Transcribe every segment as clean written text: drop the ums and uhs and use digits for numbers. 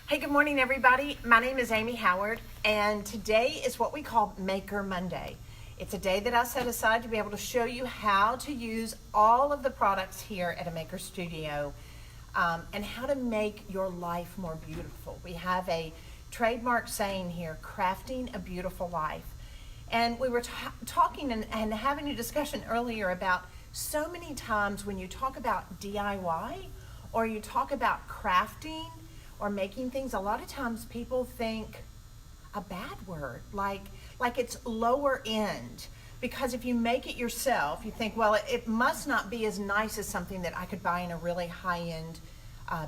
Hey, good morning, everybody. My name is Amy Howard, and today is what we call Maker Monday. It's a day that I set aside to be able to show you how to use all of the products here at a Maker Studio and how to make your life more beautiful. We have a trademark saying here, crafting a beautiful life. And we were talking and having a discussion earlier about so many times when you talk about DIY or you talk about crafting or making things, a lot of times people think a bad word, like it's lower end. Because if you make it yourself, you think, well, it must not be as nice as something that I could buy in a really high-end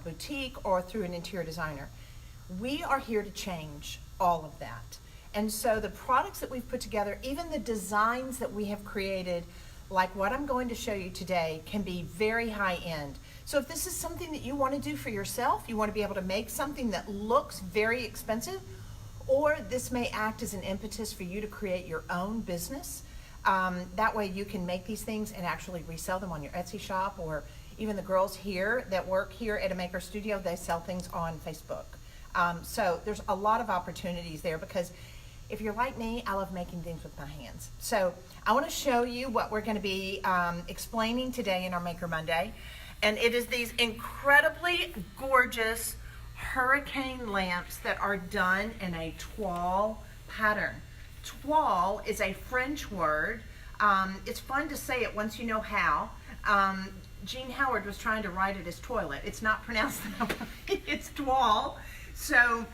boutique or through an interior designer. We are here to change all of that. And so the products that we've put together, even the designs that we have created, like what I'm going to show you today, can be very high-end. So if this is something that you want to do for yourself, you want to be able to make something that looks very expensive, or this may act as an impetus for you to create your own business. That way you can make these things and actually resell them on your Etsy shop, or even the girls here that work here at a Maker Studio, they sell things on Facebook. So there's a lot of opportunities there, because if you're like me, I love making things with my hands. So I want to show you what we're going to be explaining today in our Maker Monday. And it is these incredibly gorgeous hurricane lamps that are done in a toile pattern. Toile is a French word. It's fun to say it once you know how. Jean Howard was trying to write it as toilet. It's not pronounced that way. It's toile. So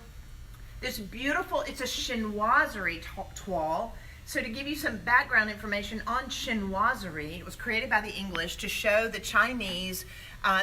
this beautiful, it's a chinoiserie toile. So to give you some background information on chinoiserie, it was created by the English to show the Chinese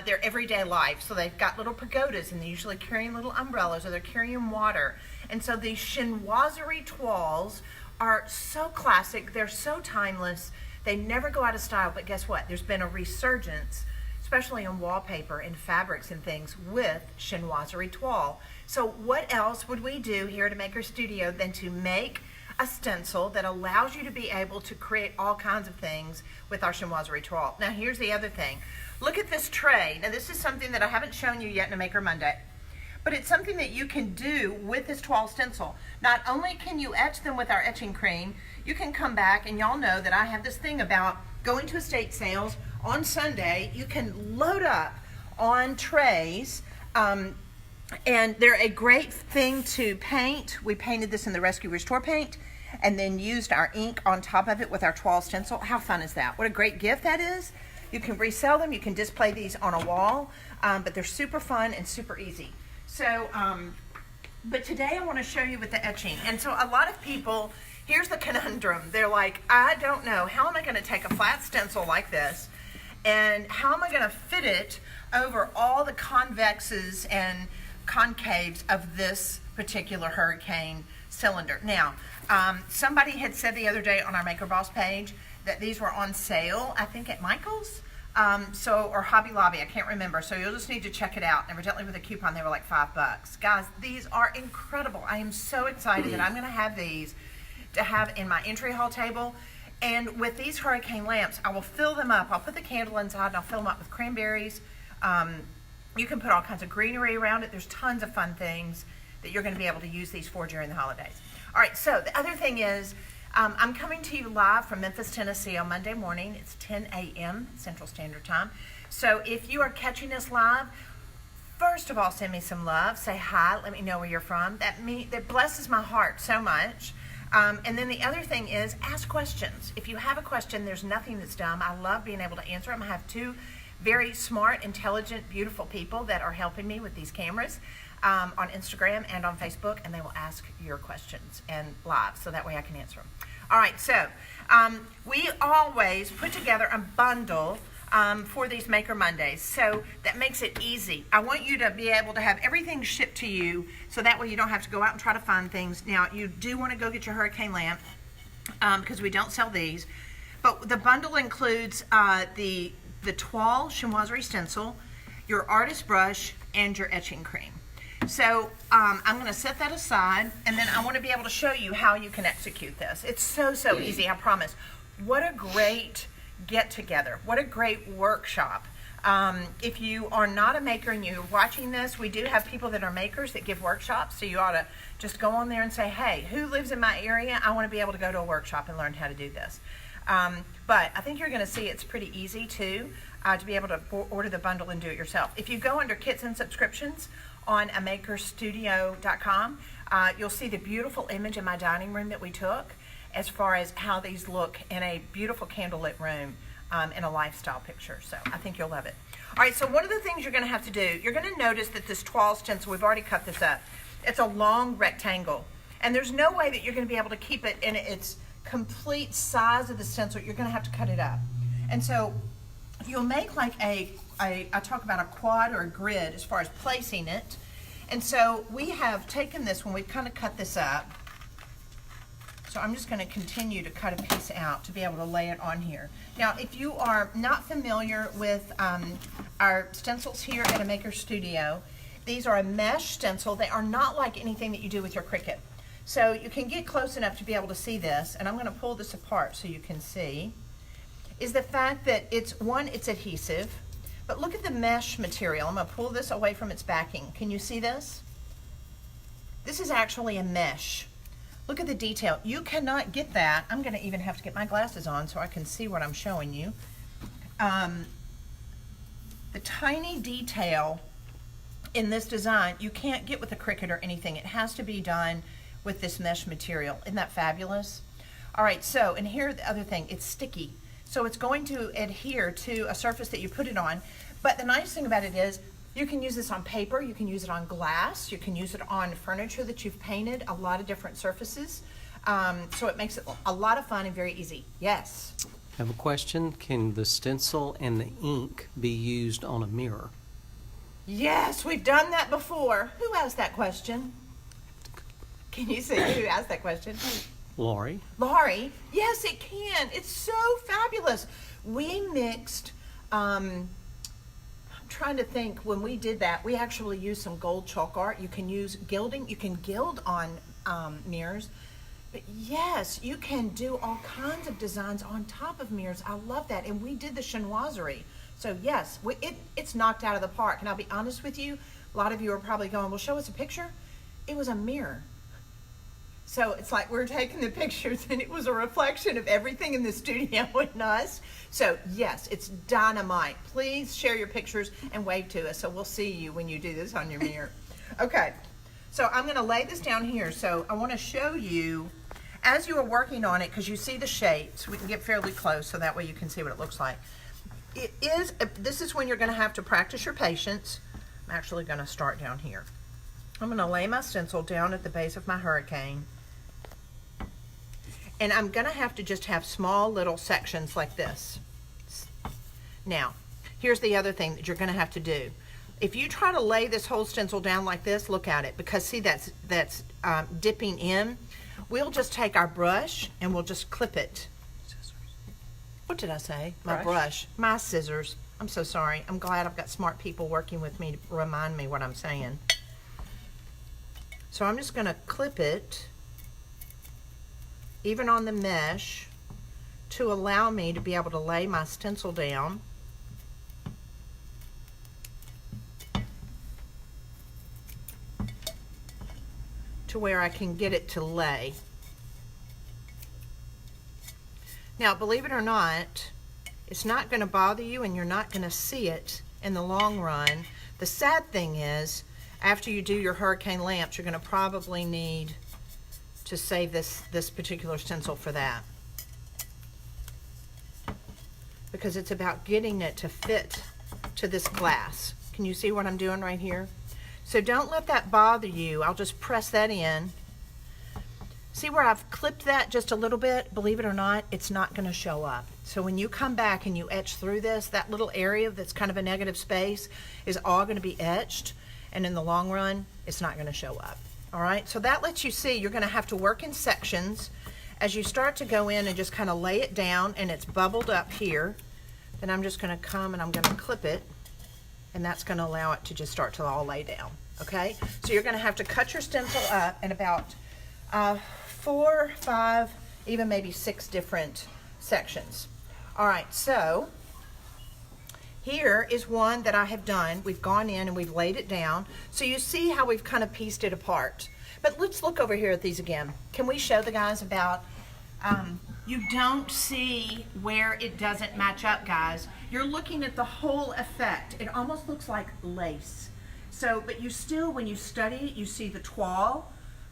their everyday life. So they've got little pagodas, and they're usually carrying little umbrellas, or they're carrying water. And so these chinoiserie toiles are so classic, they're so timeless, they never go out of style. But guess what? There's been a resurgence, especially in wallpaper and fabrics and things, with chinoiserie toile. So what else would we do here at a Maker Studio than to make a stencil that allows you to be able to create all kinds of things with our chinoiserie toile. Now here's the other thing. Look at this tray. Now this is something that I haven't shown you yet in a Maker Monday, but it's something that you can do with this toile stencil. Not only can you etch them with our etching cream, you can come back, and y'all know that I have this thing about going to estate sales on Sunday. You can load up on trays, and they're a great thing to paint. We painted this in the Rescue Restore paint and then used our ink on top of it with our toile stencil. How fun is that? What a great gift that is. You can resell them. You can display these on a wall, but they're super fun and super easy. So, but today I want to show you with the etching. And so a lot of people, here's the conundrum. They're like, I don't know, how am I going to take a flat stencil like this, and how am I going to fit it over all the convexes and concaves of this particular hurricane cylinder. Now, somebody had said the other day on our Maker Boss page that these were on sale, I think at Michael's, or Hobby Lobby, I can't remember. So you'll just need to check it out. And evidently with a coupon, they were like $5. Guys, these are incredible. I am so excited that I'm going to have these to have in my entry hall table. And with these hurricane lamps, I will fill them up. I'll put the candle inside and I'll fill them up with cranberries. You can put all kinds of greenery around it. There's tons of fun things that you're going to be able to use these for during the holidays. All right, so the other thing is, I'm coming to you live from Memphis, Tennessee on Monday morning. It's 10 a.m. Central Standard Time. So if you are catching us live, first of all, send me some love. Say hi. Let me know where you're from. That blesses my heart so much. And then the other thing is, ask questions. If you have a question, there's nothing that's dumb. I love being able to answer them. I have two very smart, intelligent, beautiful people that are helping me with these cameras on Instagram and on Facebook, and they will ask your questions and live, so that way I can answer them. All right, so we always put together a bundle for these Maker Mondays, so that makes it easy. I want you to be able to have everything shipped to you, so that way you don't have to go out and try to find things. Now, you do want to go get your hurricane lamp, because we don't sell these, but the bundle includes the toile chinoiserie stencil, your artist brush, and your etching cream. So I'm going to set that aside, and then I want to be able to show you how you can execute this. It's so easy, I promise. What a great get-together. What a great workshop If you are not a maker and you're watching this, we do have people that are makers that give workshops, so you ought to just go on there and say, hey, who lives in my area? I want to be able to go to a workshop and learn how to do this. But I think you're going to see it's pretty easy too to be able to order the bundle and do it yourself. If you go under kits and subscriptions on amakerstudio.com, you'll see the beautiful image in my dining room that we took as far as how these look in a beautiful candlelit room in a lifestyle picture. So I think you'll love it. All right, so one of the things you're going to have to do, you're going to notice that this Toile stencil, we've already cut this up. It's a long rectangle, and there's no way that you're going to be able to keep it in its complete size of the stencil. You're going to have to cut it up. And so you'll make like I talk about a quad or a grid as far as placing it. And so we have taken this when we've kind of cut this up. So I'm just going to continue to cut a piece out to be able to lay it on here. Now, if you are not familiar with our stencils here at a Maker Studio, these are a mesh stencil. They are not like anything that you do with your Cricut. So you can get close enough to be able to see this, and I'm going to pull this apart so you can see, is the fact that it's adhesive, but look at the mesh material. I'm going to pull this away from its backing. Can you see this? This is actually a mesh. Look at the detail. You cannot get that. I'm going to even have to get my glasses on so I can see what I'm showing you. The tiny detail in this design you can't get with a Cricut or anything. It has to be done with this mesh material. Isn't that fabulous? All right, so, and here's the other thing. It's sticky. So it's going to adhere to a surface that you put it on. But the nice thing about it is you can use this on paper, you can use it on glass, you can use it on furniture that you've painted, a lot of different surfaces. So it makes it a lot of fun and very easy. Yes? I have a question. Can the stencil and the ink be used on a mirror? Yes, we've done that before. Who asked that question? Can you see who asked that question? Laurie. Laurie, yes, it can. It's so fabulous. We mixed, I'm trying to think, when we did that, we actually used some gold chalk art. You can use gilding. You can gild on mirrors. But yes, you can do all kinds of designs on top of mirrors. I love that. And we did the chinoiserie. So yes, it's knocked out of the park. And I'll be honest with you, a lot of you are probably going, well, show us a picture. It was a mirror. So it's like we're taking the pictures and it was a reflection of everything in the studio and us. So yes, it's dynamite. Please share your pictures and wave to us so we'll see you when you do this on your mirror. Okay, so I'm going to lay this down here. So I want to show you as you are working on it, because you see the shapes. We can get fairly close so that way you can see what it looks like. This is when you're going to have to practice your patience. I'm actually going to start down here. I'm going to lay my stencil down at the base of my hurricane. And I'm going to have to just have small little sections like this. Now, here's the other thing that you're going to have to do. If you try to lay this whole stencil down like this, look at it, because see that's dipping in. We'll just take our brush and we'll just clip it. Scissors. What did I say? My brush. My scissors. I'm so sorry. I'm glad I've got smart people working with me to remind me what I'm saying. So I'm just going to clip it even on the mesh to allow me to be able to lay my stencil down. To where I can get it to lay. Now, believe it or not, it's not going to bother you and you're not going to see it in the long run. The sad thing is, after you do your hurricane lamps, you're going to probably need to save this particular stencil for that. Because it's about getting it to fit to this glass. Can you see what I'm doing right here? So don't let that bother you. I'll just press that in. See where I've clipped that just a little bit? Believe it or not, it's not going to show up. So when you come back and you etch through this, that little area that's kind of a negative space is all going to be etched. And in the long run, it's not going to show up. All right, so that lets you see you're going to have to work in sections. As you start to go in and just kind of lay it down and it's bubbled up here, then I'm just going to come and I'm going to clip it, and that's going to allow it to just start to all lay down. Okay, so you're going to have to cut your stencil up in about 4, 5, even maybe 6 different sections. All right, so Here is one that I have done. We've gone in and we've laid it down. So you see how we've kind of pieced it apart. But let's look over here at these again. Can we show the guys about, you don't see where it doesn't match up, guys. You're looking at the whole effect. It almost looks like lace. So, but you still, when you study it, you see the toile,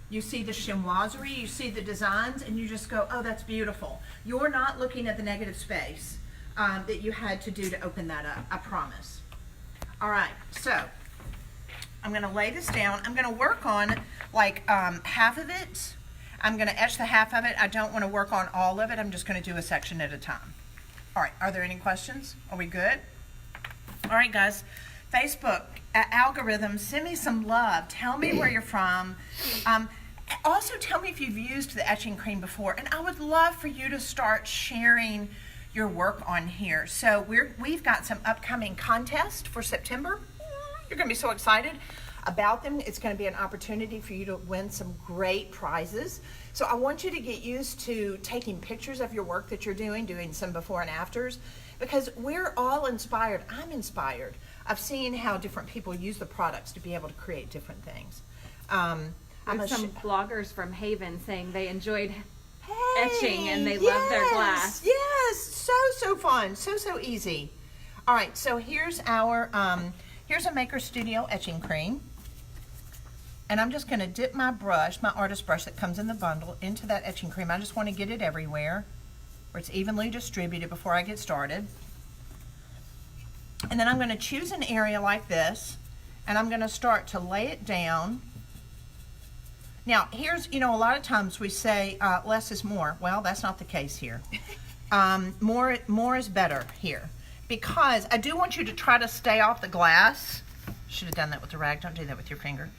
you see the chinoiserie, you see the designs, and you just go, oh, that's beautiful. You're not looking at the negative space that you had to do to open that up, I promise. All right, so I'm gonna lay this down. I'm gonna work on like half of it. I'm gonna etch the half of it. I don't wanna work on all of it. I'm just gonna do a section at a time. All right, are there any questions? Are we good? All right, guys, Facebook, algorithms, send me some love. Tell me where you're from. Also, tell me if you've used the etching cream before, and I would love for you to start sharing your work on here. So we've got some upcoming contests for September. You're gonna be so excited about them. It's gonna be an opportunity for you to win some great prizes. So I want you to get used to taking pictures of your work that you're doing some before and afters, because we're all inspired. I'm inspired of seeing how different people use the products to be able to create different things. There's some bloggers from Haven saying they enjoyed etching and they love their glass. Yes, so fun, so easy. All right, so here's our here's a Maker Studio etching cream, and I'm just going to dip my brush, my artist brush that comes in the bundle, into that etching cream. I just want to get it everywhere where it's evenly distributed before I get started. And then I'm going to choose an area like this, and I'm going to start to lay it down. Now, here's, a lot of times we say less is more. Well, that's not the case here. More is better here, because I do want you to try to stay off the glass. Should have done that with the rag. Don't do that with your finger.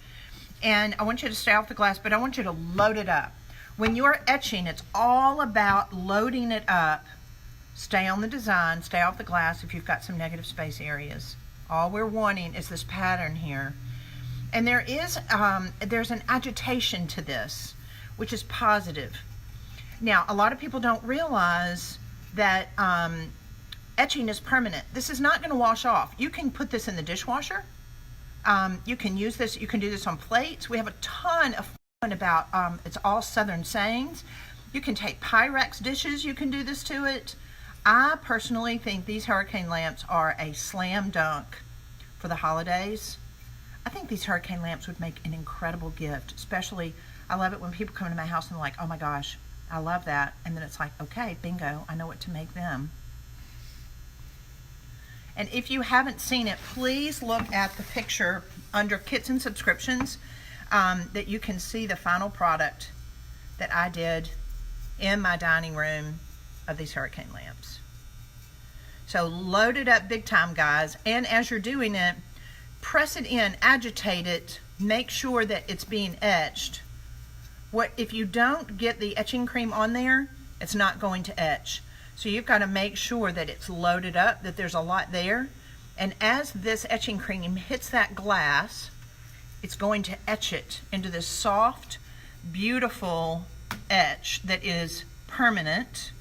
And I want you to stay off the glass, but I want you to load it up. When you're etching, it's all about loading it up. Stay on the design, stay off the glass if you've got some negative space areas. All we're wanting is this pattern here. And there's an agitation to this, which is positive. Now, a lot of people don't realize that etching is permanent. This is not going to wash off. You can put this in the dishwasher. You can use this. You can do this on plates. We have a ton of fun about it's all Southern sayings. You can take Pyrex dishes. You can do this to it. I personally think these hurricane lamps are a slam dunk for the holidays. I think these hurricane lamps would make an incredible gift, especially, I love it when people come to my house and they're like, oh my gosh, I love that. And then it's like, okay, bingo, I know what to make them. And if you haven't seen it, please look at the picture under kits and subscriptions that you can see the final product that I did in my dining room of these hurricane lamps. So load it up big time, guys. And as you're doing it, press it in, agitate it, make sure that it's being etched. If you don't get the etching cream on there, it's not going to etch. So you've got to make sure that it's loaded up, that there's a lot there. And as this etching cream hits that glass, it's going to etch it into this soft, beautiful etch that is permanent,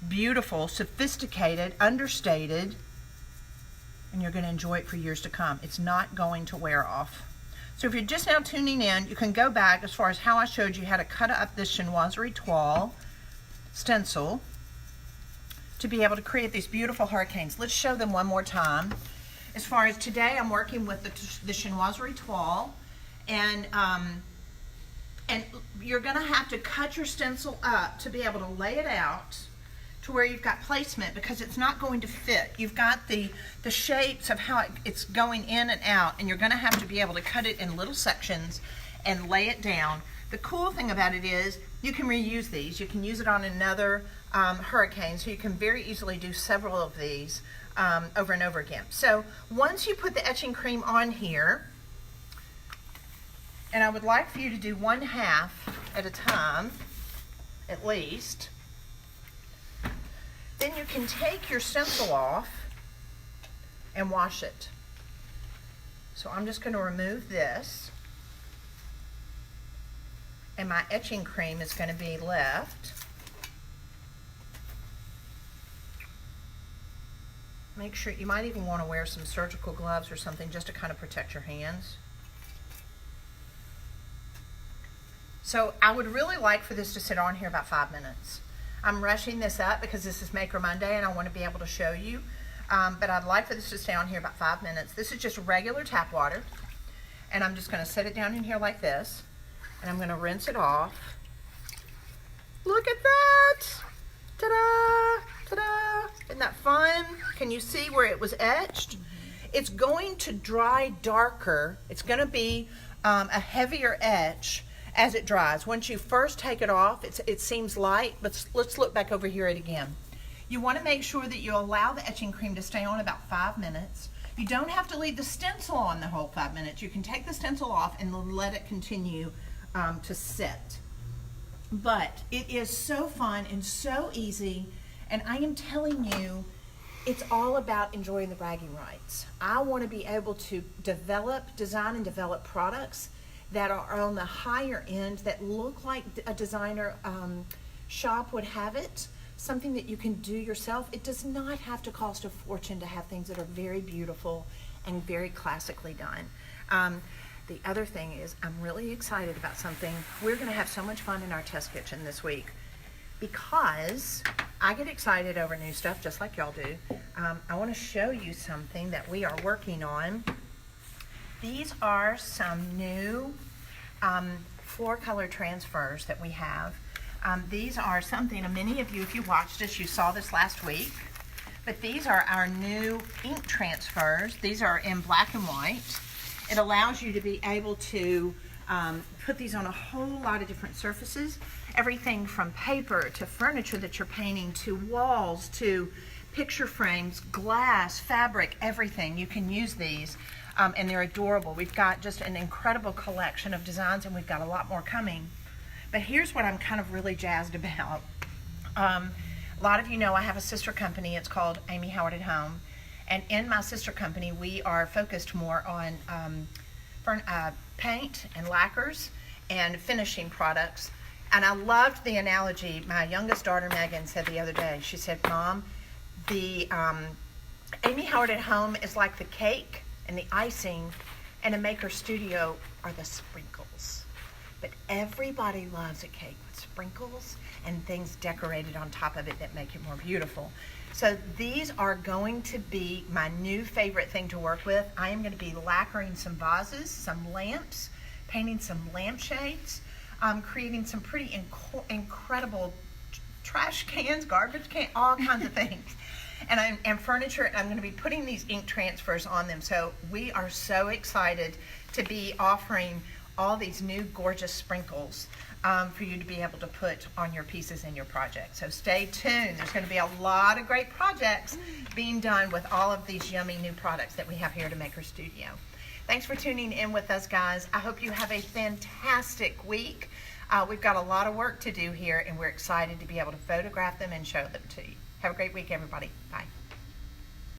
beautiful, sophisticated, understated, and you're going to enjoy it for years to come. It's not going to wear off. So if you're just now tuning in, you can go back as far as how I showed you how to cut up this Chinoiserie Toile stencil to be able to create these beautiful hurricanes. Let's show them one more time. As far as today, I'm working with the Chinoiserie Toile, and you're going to have to cut your stencil up to be able to lay it out to where you've got placement, because it's not going to fit. You've got the shapes of how it's going in and out, and you're going to have to be able to cut it in little sections and lay it down. The cool thing about it is you can reuse these. You can use it on another hurricane, so you can very easily do several of these over and over again. So once you put the etching cream on here, and I would like for you to do 1/2 at a time, at least, then you can take your stencil off and wash it. So I'm just going to remove this, and my etching cream is going to be left. Make sure, you might even want to wear some surgical gloves or something just to kind of protect your hands. So I would really like for this to sit on here about 5 minutes. I'm rushing this up because this is Maker Monday and I want to be able to show you. But I'd like for this to stay on here about 5 minutes. This is just regular tap water. And I'm just going to set it down in here like this. And I'm going to rinse it off. Look at that! Ta-da! Ta-da! Isn't that fun? Can you see where it was etched? It's going to dry darker. It's going to be a heavier etch as it dries. Once you first take it off, it seems light, but let's look back over here at it again. You want to make sure that you allow the etching cream to stay on about 5 minutes. You don't have to leave the stencil on the whole 5 minutes. You can take the stencil off and let it continue to sit. But it is so fun and so easy, and I am telling you, it's all about enjoying the bragging rights. I want to be able to design and develop products that are on the higher end, that look like a designer shop would have it, something that you can do yourself. It does not have to cost a fortune to have things that are very beautiful and very classically done. The other thing is, I'm really excited about something. We're going to have so much fun in our test kitchen this week because I get excited over new stuff just like y'all do. I want to show you something that we are working on. These are some new floor color transfers that we have. These are something, many of you, if you watched us, you saw this last week. But these are our new ink transfers. These are in black and white. It allows you to be able to put these on a whole lot of different surfaces. Everything from paper to furniture that you're painting to walls to picture frames, glass, fabric, everything. You can use these and they're adorable. We've got just an incredible collection of designs and we've got a lot more coming. But here's what I'm kind of really jazzed about. A lot of you know I have a sister company. It's called Amy Howard at Home. And in my sister company, we are focused more on paint and lacquers and finishing products. And I loved the analogy my youngest daughter, Megan, said the other day. She said, Mom, the Amy Howard at Home is like the cake and the icing, and a maker studio are the sprinkles. But everybody loves a cake with sprinkles and things decorated on top of it that make it more beautiful. So these are going to be my new favorite thing to work with. I am going to be lacquering some vases, some lamps, painting some lampshades, creating some pretty incredible trash cans, garbage cans, all kinds of things. And furniture, I'm going to be putting these ink transfers on them. So we are so excited to be offering all these new gorgeous sprinkles for you to be able to put on your pieces in your project. So stay tuned. There's going to be a lot of great projects being done with all of these yummy new products that we have here at Maker Studio. Thanks for tuning in with us, guys. I hope you have a fantastic week. We've got a lot of work to do here, and we're excited to be able to photograph them and show them to you. Have a great week, everybody. Bye.